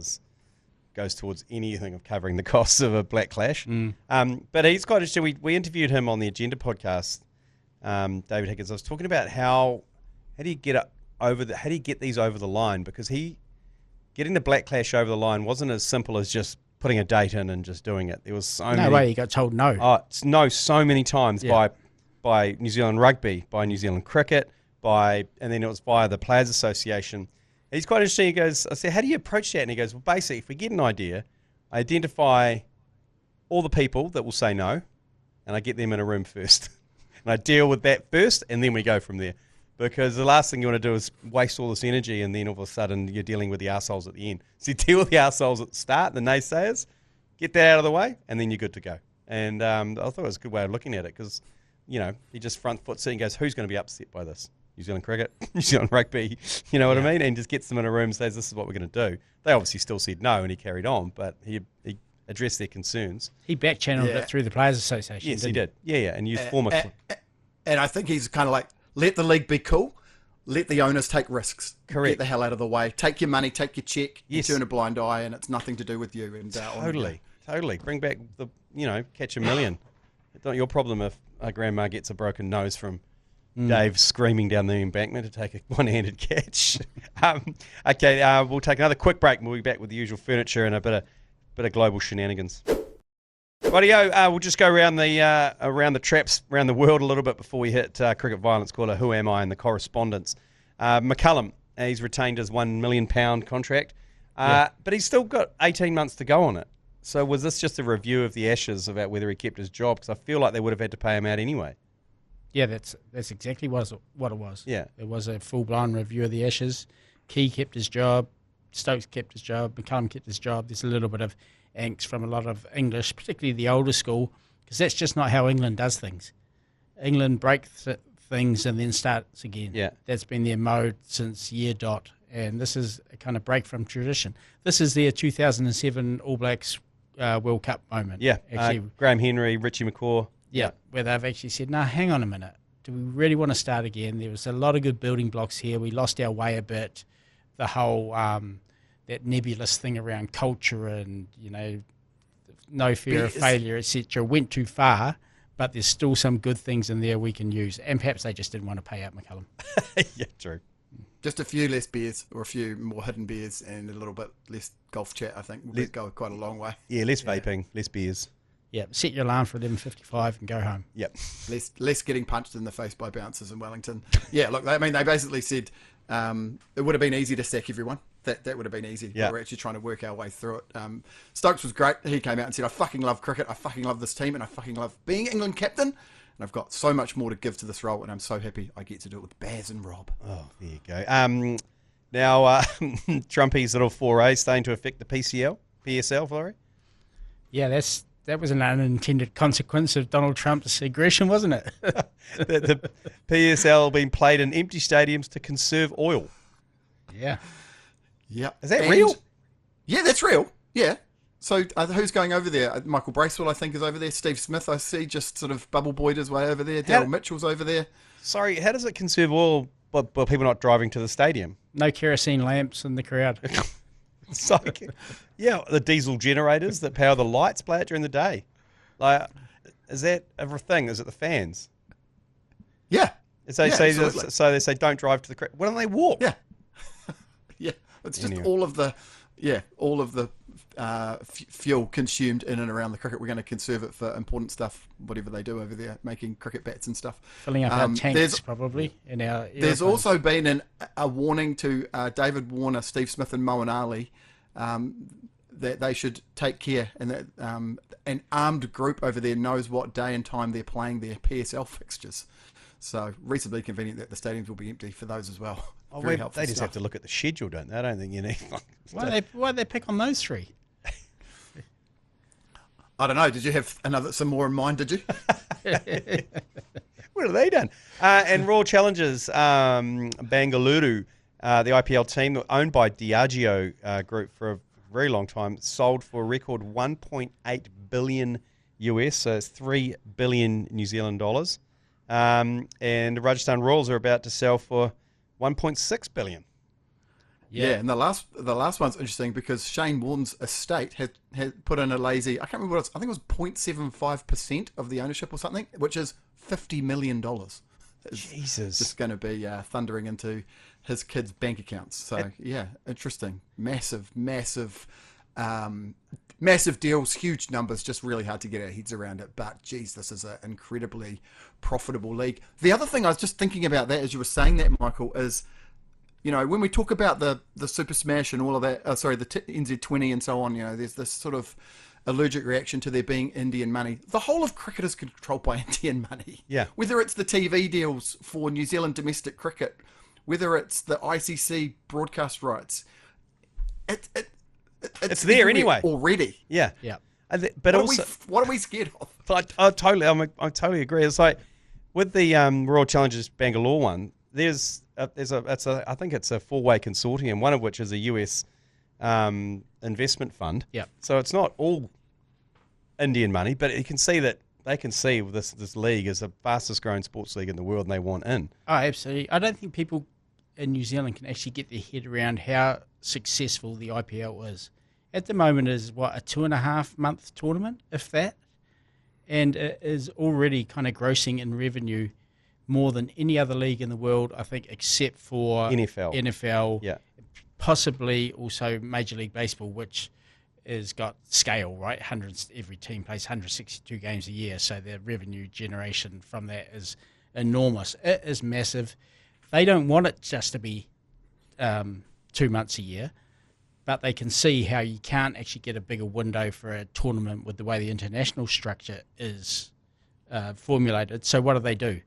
goes towards anything of covering the costs of a Black Clash. But he's quite interesting. We interviewed him on the Agenda podcast, David Higgins. I was talking about how do you get these over the line, because getting the Black Clash over the line wasn't as simple as just putting a date in and just doing it. There was no way he got told no. So many times by New Zealand Rugby, by New Zealand Cricket, and then it was via the Players Association. He's quite interesting. He goes, I said, how do you approach that? And he goes, well, basically, if we get an idea, I identify all the people that will say no, and I get them in a room first. And I deal with that first, and then we go from there. Because the last thing you want to do is waste all this energy, and then all of a sudden you're dealing with the arseholes at the end. So you deal with the arseholes at the start, the naysayers, get that out of the way, and then you're good to go. And I thought it was a good way of looking at it, because, he just front foots it and goes, who's going to be upset by this? New Zealand Cricket, New Zealand Rugby, you know what I mean? And just gets them in a room and says, this is what we're going to do. They obviously still said no, and he carried on, but he addressed their concerns. He back-channeled it through the Players Association. Yes, he did. Yeah, and used former... And I think he's kind of like, let the league be cool, let the owners take risks. Correct. Get the hell out of the way. Take your money, take your check, you turn a blind eye, and it's nothing to do with you. And Totally. Bring back catch a million. It's not your problem if a grandma gets a broken nose from Dave screaming down the embankment to take a one-handed catch. We'll take another quick break, and we'll be back with the usual furniture and a bit of global shenanigans. Rightio, we'll just go around the traps around the world a little bit before we hit cricket violence caller Who Am I and the correspondence. McCullum, he's retained his £1 million contract, but he's still got 18 months to go on it. So was this just a review of the Ashes about whether he kept his job? Because I feel like they would have had to pay him out anyway. Yeah, that's exactly what it was. Yeah. It was a full-blown review of the Ashes. Key kept his job. Stokes kept his job. McCullum kept his job. There's a little bit of angst from a lot of English, particularly the older school, because that's just not how England does things. England breaks things and then starts again. Yeah. That's been their mode since year dot, and this is a kind of break from tradition. This is their 2007 All Blacks World Cup moment. Yeah, actually, Graham Henry, Richie McCaw. Yeah, where they've actually said, no, hang on a minute. Do we really want to start again? There was a lot of good building blocks here. We lost our way a bit. The whole that nebulous thing around culture and, no fear of failure, etc., went too far, but there's still some good things in there we can use. And perhaps they just didn't want to pay out McCullum. Yeah, true. Just a few less beers, or a few more hidden beers, and a little bit less golf chat, I think, will go quite a long way. Yeah, less vaping, less beers. Yeah, set your alarm for 11:55 and go home. Yep. Less getting punched in the face by bouncers in Wellington. Yeah, look, they basically said it would have been easy to sack everyone. That would have been easy. Yep. We're actually trying to work our way through it. Stokes was great. He came out and said, I fucking love cricket. I fucking love this team, and I fucking love being England captain. And I've got so much more to give to this role, and I'm so happy I get to do it with Baz and Rob. Oh, there you go. Now, Trumpy's little foray starting to affect the PSL, Florrie? Yeah, that was an unintended consequence of Donald Trump's aggression, wasn't it? the PSL being played in empty stadiums to conserve oil. Yeah. Yeah. Is that real? Yeah, that's real. Yeah. So who's going over there? Michael Bracewell, I think, is over there. Steve Smith, I see, just sort of bubble boyed his way over there. Daryl Mitchell's over there. Sorry, how does it conserve oil by people not driving to the stadium? No kerosene lamps in the crowd. Yeah, the diesel generators that power the lights play it during the day. Like, is that a thing? Is it the fans? Yeah. So they say don't drive to the crowd. Why don't they walk? Yeah. Yeah. It's just all of the fuel consumed in and around the cricket. We're going to conserve it for important stuff, whatever they do over there, making cricket bats and stuff. Filling up our tanks, probably. In our there's also been a warning to David Warner, Steve Smith and Moeen Ali that they should take care, and that an armed group over there knows what day and time they're playing their PSL fixtures. So reasonably convenient that the stadiums will be empty for those as well. Very helpful they just stuff. have to look at the schedule, don't they? I don't think you need... Why they pick on those three? I don't know. Did you have some more in mind? Did you? What have they done? And Royal Challengers, Bengaluru, the IPL team owned by Diageo Group for a very long time, sold for a record 1.8 billion US, so it's 3 billion New Zealand dollars. And the Rajasthan Royals are about to sell for 1.6 billion. Yeah, and the last one's interesting because Shane Warne's estate had put in a lazy, I can't remember what it was, I think it was 0.75% of the ownership or something, which is $50 million. Jesus. Just going to be thundering into his kids' bank accounts. So, yeah, interesting. Massive deals, huge numbers, just really hard to get our heads around it. But, geez, this is an incredibly profitable league. The other thing I was just thinking about that as you were saying that, Michael, is, you know, when we talk about the Super Smash and all of that, the NZ20 and so on, you know, there's this sort of allergic reaction to there being Indian money. The whole of cricket is controlled by Indian money. Yeah. Whether it's the TV deals for New Zealand domestic cricket, whether it's the ICC broadcast rights, it's there anyway already. Yeah. But what are we scared of? I totally agree. It's like with the Royal Challengers Bangalore one. I think it's a four-way consortium, one of which is a US investment fund. Yeah. So it's not all Indian money, but you can see that they can see this league is the fastest growing sports league in the world, and they want in. Oh, absolutely. I don't think people in New Zealand can actually get their head around how successful the IPL is. At the moment, is a 2.5 month tournament, if that, and it is already kind of grossing in revenue more than any other league in the world, I think, except for NFL, yeah, possibly also Major League Baseball, which has got scale, right? Every team plays 162 games a year, so their revenue generation from that is enormous. It is massive. They don't want it just to be 2 months a year, but they can see how you can't actually get a bigger window for a tournament with the way the international structure is formulated. So what do?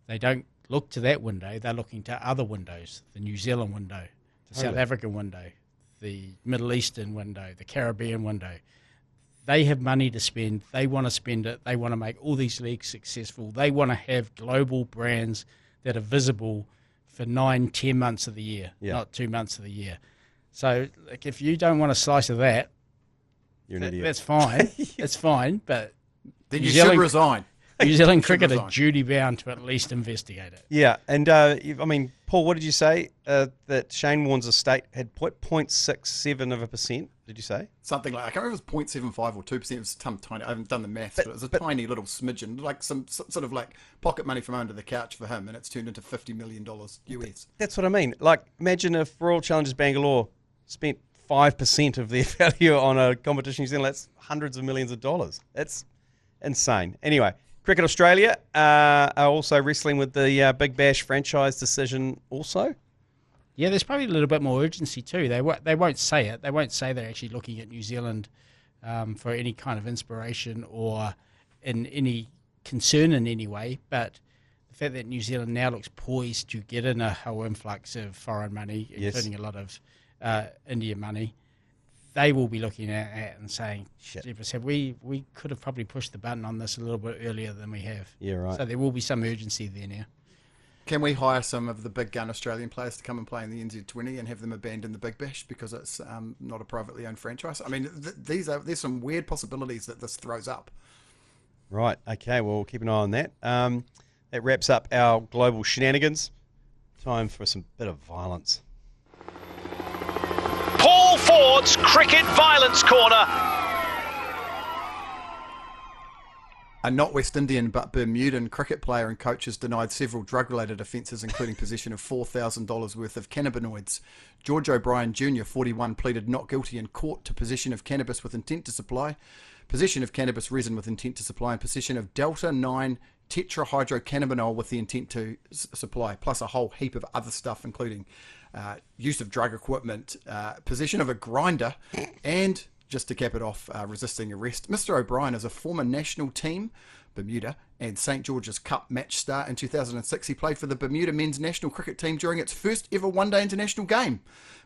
They don't look to that window. They're looking to other windows, the New Zealand window, the South African window, the Middle Eastern window, the Caribbean window. They have money to spend. They want to spend it. They want to make all these leagues successful. They want to have global brands that are visible for 9-10 months of the year, not 2 months of the year. So like, if you don't want a slice of that, you're an idiot. That's fine. It's fine, but then you should resign. New Zealand cricket are duty bound to at least investigate it. Yeah, and I mean, Paul, what did you say that Shane Warne's estate had 0.67%? Did you say something like, I can't remember if it was 0.75 or 2%? It was some tiny. I haven't done the maths, but it was a tiny little smidgen, like some sort of like pocket money from under the couch for him, and it's turned into $50 million US. That's what I mean. Like, imagine if Royal Challengers Bangalore spent 5% of their value on a competition in New Zealand. That's hundreds of millions of dollars. That's insane. Anyway. Cricket Australia are also wrestling with the Big Bash franchise decision also. Yeah, there's probably a little bit more urgency too. They won't say it. They won't say they're actually looking at New Zealand for any kind of inspiration or in any concern in any way. But the fact that New Zealand now looks poised to get in a whole influx of foreign money, including a lot of Indian money, they will be looking at it and saying, we could have probably pushed the button on this a little bit earlier than we have. Yeah, right. So there will be some urgency there now. Can we hire some of the big gun Australian players to come and play in the NZ20 and have them abandon the Big Bash because it's not a privately owned franchise? I mean, there's some weird possibilities that this throws up. Right. Okay. Well, we'll keep an eye on that. That wraps up our global shenanigans. Time for some bit of violence. Paul Ford's Cricket Violence Corner. A not West Indian but Bermudan cricket player and coach has denied several drug-related offences, including possession of $4,000 worth of cannabinoids. George O'Brien Jr., 41, pleaded not guilty in court to possession of cannabis with intent to supply, possession of cannabis resin with intent to supply, and possession of Delta-9 tetrahydrocannabinol with the intent to supply, plus a whole heap of other stuff, including use of drug equipment, possession of a grinder, and, just to cap it off, resisting arrest. Mr. O'Brien is a former national team, Bermuda, and St. George's Cup match star in 2006. He played for the Bermuda men's national cricket team during its first ever one-day international game.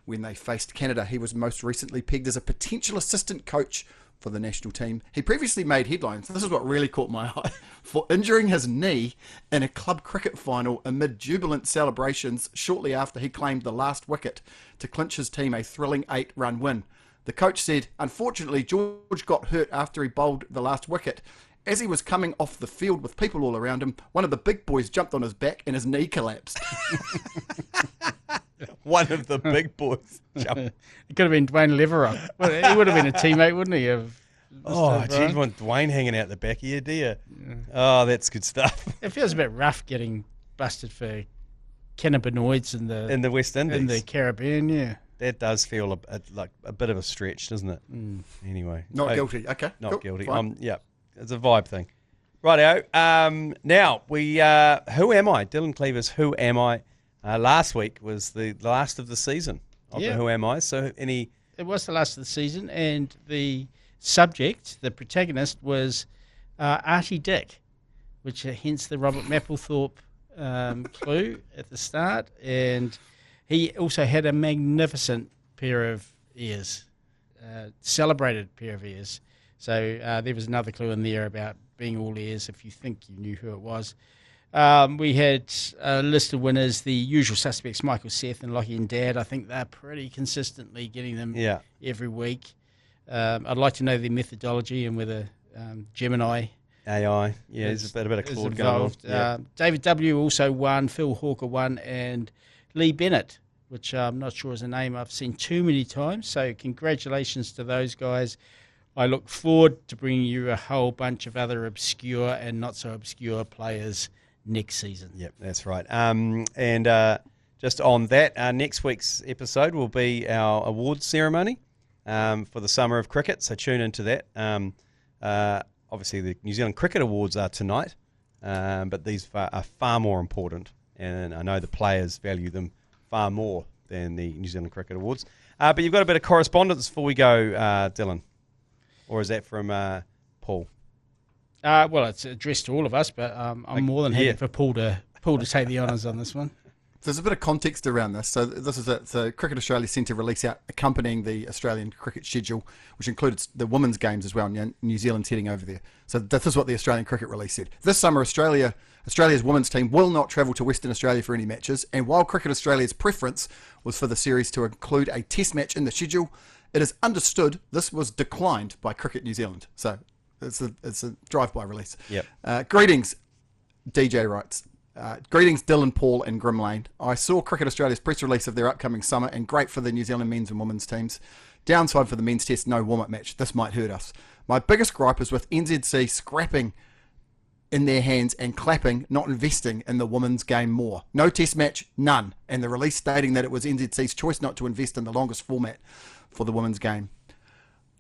When they faced Canada, he was most recently pegged as a potential assistant coach for the national team. He previously made headlines, this is what really caught my eye, for injuring his knee in a club cricket final amid jubilant celebrations shortly after he claimed the last wicket to clinch his team a thrilling 8-run win. The coach said, "Unfortunately, George got hurt after he bowled the last wicket. As he was coming off the field with people all around him, one of the big boys jumped on his back and his knee collapsed." One of the big boys jumped. It could have been Dwayne Leverott. He would have been a teammate, wouldn't he? Geez, want Dwayne hanging out the back of you, do you? Yeah. Oh, that's good stuff. It feels a bit rough getting busted for cannabinoids in the West Indies. In the Caribbean, yeah. That does feel like a bit of a stretch, doesn't it? Anyway. Not guilty. Okay. Not cool. guilty. Yeah, it's a vibe thing. Rightio. Now, we Who Am I? Dylan Cleaver's Who Am I? Last week was the last of the season of the Who Am I? So It was the last of the season, and the subject, the protagonist, was Archie Dick, which hence the Robert Mapplethorpe clue at the start. And he also had a magnificent pair of ears, celebrated pair of ears. So there was another clue in there about being all ears if you think you knew who it was. We had a list of winners, the usual suspects, Michael, Seth and Lockie and Dad. I think they're pretty consistently getting them every week. I'd like to know their methodology and whether Gemini AI, there's a bit of Claude going on. David W. also won, Phil Hawker won, and Lee Bennett, which I'm not sure is a name I've seen too many times. So congratulations to those guys. I look forward to bringing you a whole bunch of other obscure and not so obscure players next season. Yep, that's right. And just on that, next week's episode will be our awards ceremony for the summer of cricket. So tune into that. Obviously, the New Zealand Cricket Awards are tonight, but these are far more important, and I know the players value them far more than the New Zealand Cricket Awards. But you've got a bit of correspondence before we go, Dylan, or is that from Paul? Well, it's addressed to all of us, but I'm more than happy for Paul to take the honours on this one. There's a bit of context around this. So this is it. So Cricket Australia sent a release out accompanying the Australian cricket schedule, which included the women's games as well. New Zealand's heading over there. So this is what the Australian cricket release said. This summer, Australia's women's team will not travel to Western Australia for any matches. And while Cricket Australia's preference was for the series to include a test match in the schedule, it is understood this was declined by Cricket New Zealand. So it's a drive-by release. Yep. Greetings, DJ writes. Greetings, Dylan, Paul, and Grim Lane. I saw Cricket Australia's press release of their upcoming summer, and great for the New Zealand men's and women's teams. Downside for the men's test, no warm-up match. This might hurt us. My biggest gripe is with NZC scrapping in their hands and clapping, not investing in the women's game more. No test match, none. And the release stating that it was NZC's choice not to invest in the longest format for the women's game.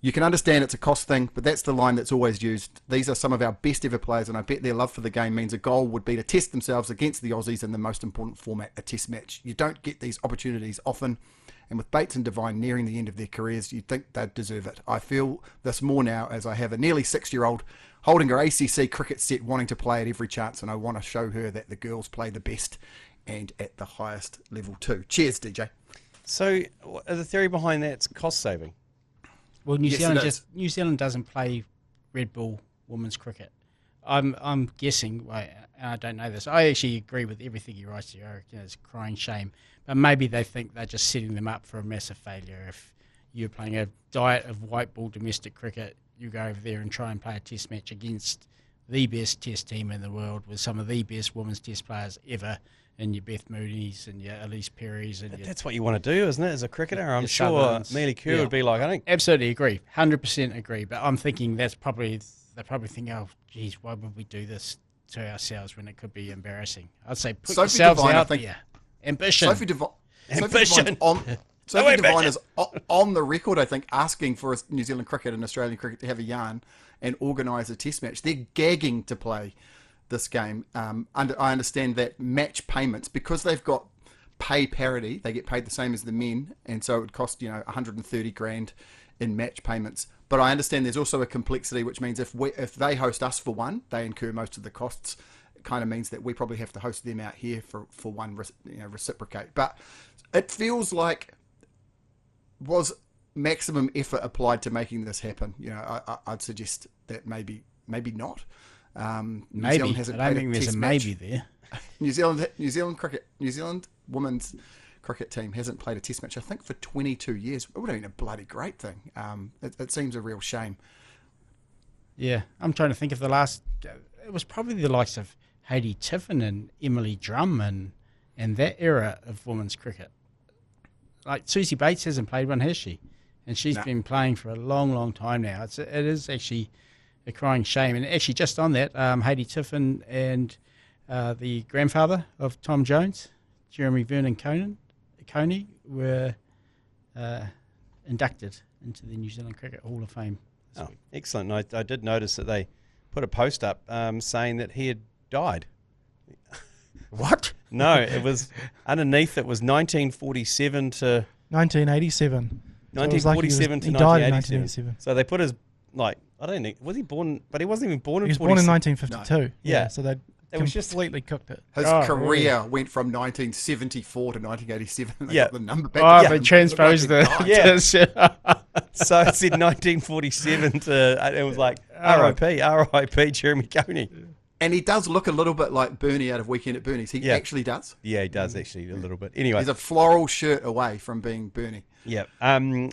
You can understand it's a cost thing, but that's the line that's always used. These are some of our best ever players, and I bet their love for the game means a goal would be to test themselves against the Aussies in the most important format, a test match. You don't get these opportunities often, and with Bates and Devine nearing the end of their careers, you'd think they'd deserve it. I feel this more now as I have a nearly 6-year-old holding her ACC cricket set, wanting to play at every chance, and I want to show her that the girls play the best and at the highest level too. Cheers, DJ. So the theory behind that's cost saving. Well, New Zealand doesn't play Red Bull women's cricket. I'm guessing. I don't know this. I actually agree with everything he writes here. I reckon it's a crying shame. But maybe they think they're just setting them up for a massive failure. If you're playing a diet of white ball domestic cricket, you go over there and try and play a test match against the best test team in the world with some of the best women's test players ever. And your Beth Moody's and your Elise Perry's. That's what you want to do, isn't it, as a cricketer? I'm sure Melie Kerr would be like, I think. Absolutely agree. 100% agree. But I'm thinking they probably think, oh, geez, why would we do this to ourselves when it could be embarrassing? I'd say put yourselves out there. Ambition. Sophie Devine is on the record, I think, asking for New Zealand cricket and Australian cricket to have a yarn and organise a test match. They're gagging to play this game. I understand that match payments, because they've got pay parity, they get paid the same as the men, and so it would cost 130 grand in match payments. But I understand there's also a complexity, which means if they host us for one, they incur most of the costs. It kind of means that we probably have to host them out here for one, reciprocate. But it feels like, was maximum effort applied to making this happen. I'd suggest that maybe not. New Zealand hasn't I don't played think a there's test a match. maybe there. New Zealand women's cricket team hasn't played a test match, I think, for 22 years. It would have been a bloody great thing. It seems a real shame. Yeah, I'm trying to think of the last. It was probably the likes of Hayley Tiffin and Emily Drum and that era of women's cricket. Like Susie Bates hasn't played one, has she? And she's been playing for a long, long time now. It is actually a crying shame. And actually, just on that, Hayley Tiffin and the grandfather of Tom Jones, Jeremy Vernon Coney, were inducted into the New Zealand Cricket Hall of Fame. Oh, excellent. I did notice that they put a post up saying that he had died. What? No, it was underneath. It was 1947 to 1987. 1947 to he died in 1987. So they put his I don't know. Was he born? But he wasn't even born in. He was born in 47. 1952. No. Yeah. So they completely cooked it. His career went from 1974 to 1987. They got the number back. Oh, they transposed the... Yeah. So it said 1947 to... It was like R.I.P. Jeremy Coney. And he does look a little bit like Bernie out of Weekend at Bernie's. He actually does. Yeah, he does actually a little bit. Anyway. He's a floral shirt away from being Bernie. Yeah.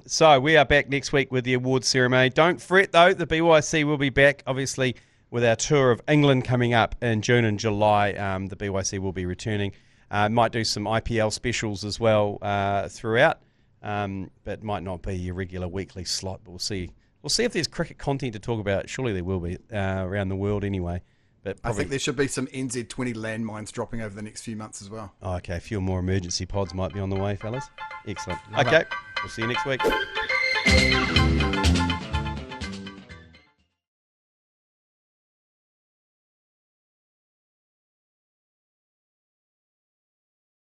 So we are back next week with the awards ceremony. Don't fret, though. The BYC will be back, obviously, with our tour of England coming up in June and July. The BYC will be returning. Might do some IPL specials as well throughout, but might not be your regular weekly slot. But we'll see. We'll see if there's cricket content to talk about. Surely there will be around the world anyway. But I think there should be some NZ20 landmines dropping over the next few months as well. Oh, okay, a few more emergency pods might be on the way, fellas. Excellent. Okay, we'll see you next week.